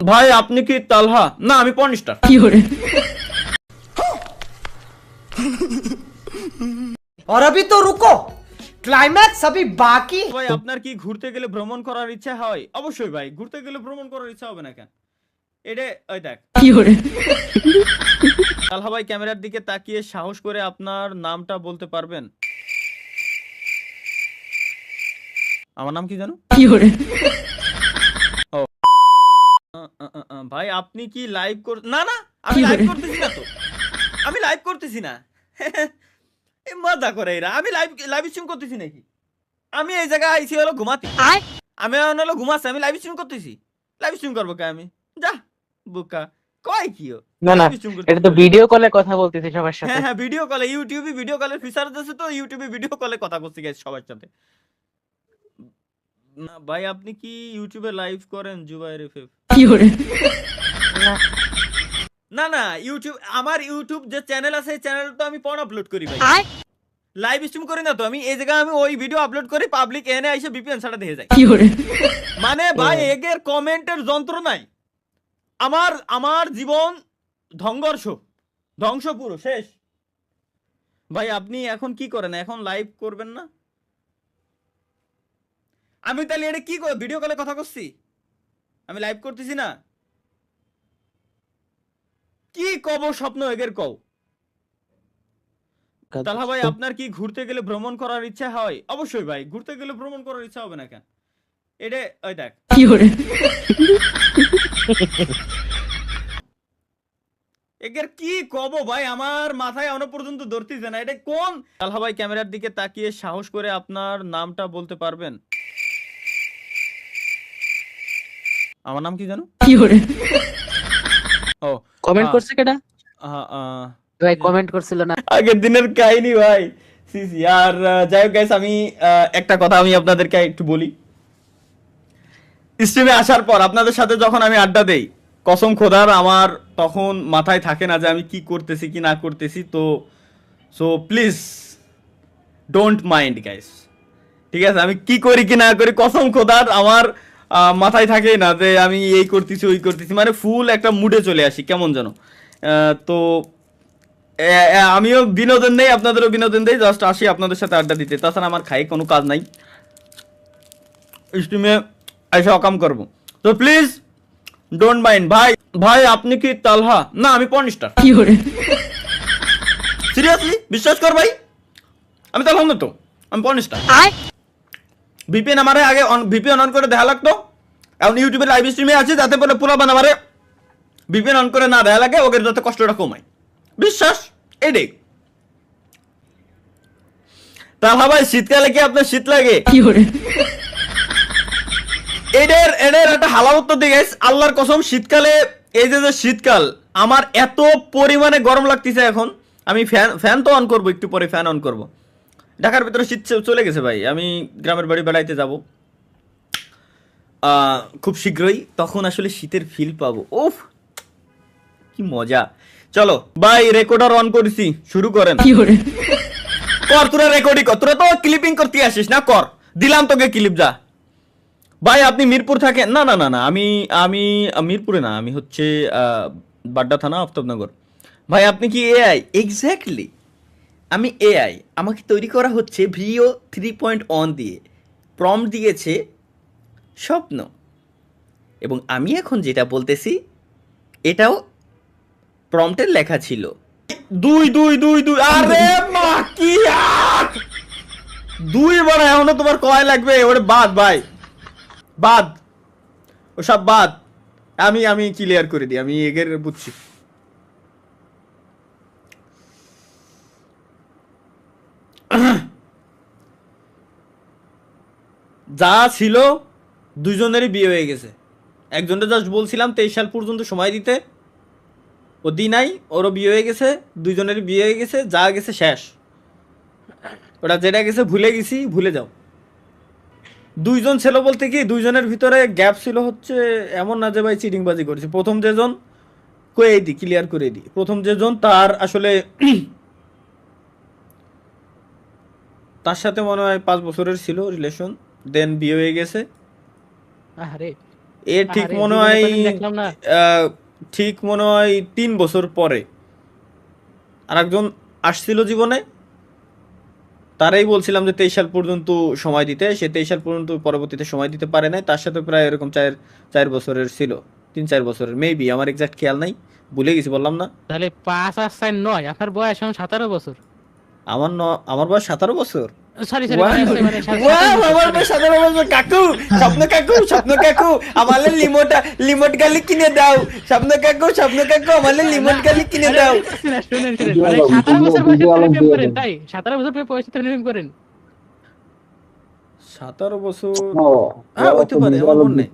ভাই আপনি কি তালহা? না আমি পর্নস্টার। और अभी तो रुको, क्लाइमैक्स अभी बाकी। ভাই আপনার কি ঘুরতে গেলে ভ্রমণ করার ইচ্ছা হয়? অবশ্যই ভাই, ঘুরতে গেলে ভ্রমণ করার ইচ্ছা হবে না কেন? এটা ওই দেখ তালহা ভাই, ক্যামেরার দিকে তাকিয়ে সাহস করে আপনার নামটা বলতে পারবেন? আমার নাম কি জানো? ও ভাই আপনি কি লাইভ কর? না না, আমি লাইভ করতেছি না তো, আমি লাইভ করতেছি না। এ মজা করে এরা, আমি লাইভ লাইভ স্ট্রিম করতেছি নাকি? আমি এই জায়গায় আইছি হলো ঘুমাতে, আমি হলো ঘুমাচ্ছি, আমি লাইভ স্ট্রিম করতেছি। লাইভ স্ট্রিম করবো কে আমি? যা বুকা কয় কি ও? না না, লাইভ স্ট্রিম এটা করতেছি তো ভিডিও কলে কথা বলতেছি সবার সাথে। হ্যাঁ হ্যাঁ, ভিডিও কলে, ইউটিউবে ভিডিও কলের ফিচার আছে তো, ইউটিউবে ভিডিও কলে কথা বলছি গাইস সবার সাথে। না ভাই আপনি কি ইউটিউবে লাইভ করেন জুবাইর এফএফ? না না, ইউটিউব, আমার ইউটিউব যে চ্যানেল আছে এই চ্যানেলে তো আমি পর্ন আপলোড করি ভাই, লাইভ স্ট্রিম করি না তো আমি। এই জায়গায় আমি ওই ভিডিও আপলোড করি, পাবলিক এনে এসে ভিপিএন ছাড়া দেখে যায়। মানে ভাই এগের কমেন্টের যন্ত্রণায় আমার আমার জীবন ধ্বংস, ধ্বংস পুরো শেষ। ভাই আপনি এখন কি করেন? এখন লাইভ করবেন না? আমি তাহলে এটা কি ভিডিও কলে কথা করছি? আমি লাইভ করতেছি না? কি কব স্বপ্ন এগের কও? তালহা ভাই আপনার কি ঘুরতে গেলে ভ্রমণ করার ইচ্ছা হয়? অবশ্যই ভাই, ঘুরতে গেলে ভ্রমণ করার ইচ্ছা হবে না কেন? এটা ওই দেখ এগের কি কব ভাই, আমার মাথায় এখনো পর্যন্ত ধরতেছে না, এটা কোন? তালহা ভাই ক্যামেরার দিকে তাকিয়ে সাহস করে আপনার নামটা বলতে পারবেন? আমার নাম কি জানো? ও কমেন্ট করছে কেডা? ভাই কমেন্ট করছিল না? আগের দিনের কাহিনী ভাই, সিসি আর যাই হোক গাইস, আমি একটা কথা আমি আপনাদেরকে একটু বলি। স্ট্রিমে আসার পর আপনাদের সাথে যখন আমি আড্ডা দেই, কসম খোদার আমার তখন মাথায় থাকে না যে আমি কি করতেছি কি না করতেছি। তো so please don't mind guys, ঠিক আছে? আমি কি করি কি না করি কসম খোদার আমার মাথায় থাকে না যে আমি এই করতেছি ওই করতেছি, মানে ফুল একটা মুডে চলে আসি কেমন যেন। তো আমিও বিনোদন নেই, আপনাদেরও বিনোদন দেই, জাস্ট আসি আপনাদের সাথে আড্ডা দিতে, তাছাড়া আমার খাই কোনো কাজ নাই, স্ট্রিমে এসে অকাম করবো। তো প্লিজ ডোন্ট মাইন্ড। ভাই ভাই আপনি কি তালহা? না আমি পর্নস্টার। সিরিয়াসলি বিশ্বাস কর ভাই, আমি তালহা না তো, আমি পর্নস্টার। ভিপিএন আমারে আগে ভিপিএন অন করে দেখা লাগতো, এখন ইউটিউবে লাইভ স্ট্রিমে আছে যাতে বলে পুরো বানাবারে ভিপিএন অন করে না দেখা লাগে, ওকে যাতে কষ্টটা কমায়, বিশ্বাস এটাই। তালহা ভাই শীতকালে কি আপনার শীত লাগে? এদের এদের একটা হালাত তো দিকে আল্লাহর কসম, শীতকালে এই যে শীতকাল আমার এত পরিমাণে গরম লাগতেছে এখন, আমি ফ্যান ফ্যান তো অন করবো, একটু পরে ফ্যান অন করবো। ঢাকার ভিতরে শীত চলে গেছে ভাই, আমি গ্রামের বাড়ি বেড়াইতে যাব খুব শীঘ্রই, তখন আসলে শীতের ফিল পাবো। ওফ কি মজা। চলো ভাই রেকর্ডার অন করেছি, শুরু করেন। কর তোরা রেকর্ডিং কর, তোরা তো ক্লিপিং করতে আসিস না, কর দিলাম তোকে ক্লিপ, যা। ভাই আপনি মিরপুর থাকেন? না না না না, আমি আমি মিরপুরে না, আমি হচ্ছে বাড্ডা থানা, আফতাবনগর। ভাই আপনি কি এআই? এক্স্যাক্টলি আমি এআই, আমাকে তৈরি করা হচ্ছে ভিও 3.1 দিয়ে, প্রম্পট দিয়েছে স্বপ্ন, এবং আমি এখন যেটা বলতেছি এটাও প্রম্পটের লেখা ছিল। দুই দুই দুই দুই, আরে মা কি দুই বড়, এখনো তোমার কয় লাগবে? ওরে বাদ ভাই, বাদ ওসব বাদ, আমি আমি ক্লিয়ার করে দিই, আমি এগের বুঝছি। যা ছিল দুইজনেরই বিয়ে হয়ে গেছে, একজনটা জাস্ট বলছিলাম 23 সাল পর্যন্ত সময় দিতে, ও দি নাই, ওরও বিয়ে হয়ে গেছে, দুইজনেরই বিয়ে হয়ে গেছে, যা গেছে শেষ, ওটা যেটা গেছে ভুলে গেছি, ভুলে যাও। দুইজন ছিল বলতে কি দুইজনের ভিতরে গ্যাপ ছিল হচ্ছে এমন না যে ভাই চিটিংবাজি করেছে। প্রথম যেজন কয়ে দি ক্লিয়ার করে দিই, প্রথম যেজন তার আসলে তার সাথে মনে হয় 5 বছরের ছিল রিলেশন, দেন বিয়ে হয়ে গেছে। আরে এর ঠিক আরে, মনে জীবনে হয় কোনোদিন দেখলাম না। ঠিক মনে হয় 3 বছর পরে আরেকজন আসছিল জীবনে, তারাই বলছিলাম যে 23 সাল পর্যন্ত সময় দিতে, সে 23 সাল পর্যন্ত পরবর্তীতে সময় দিতে পারে নাই, তার সাথে প্রায় এরকম 4 বছরের ছিল, 3-4 বছরের মেবি, আমার এক্সাক্ট খেয়াল নাই, ভুলে গেছি বললাম না। তাহলে 5 আর 4 9, আপনার বয়স এখন 17 বছর। আমার বয়স 17 বছর। Sorry sorry, Wow! মানে Wow, আমার বয়স 17 বছর। কাকু, স্বপ্ন কাকু আমালে লিমোট গালি কিনে দাও। স্বপ্ন কাকু আমালে লিমোট গালি কিনে দাও। শুনেন শুনেন, মানে 17 বছর বয়সে প্রেম করেন তাই? 17 বছর বয়সে প্রেম করেন? 17 বছর, হ্যাঁ হইতে পারে, আমার মনে নেই।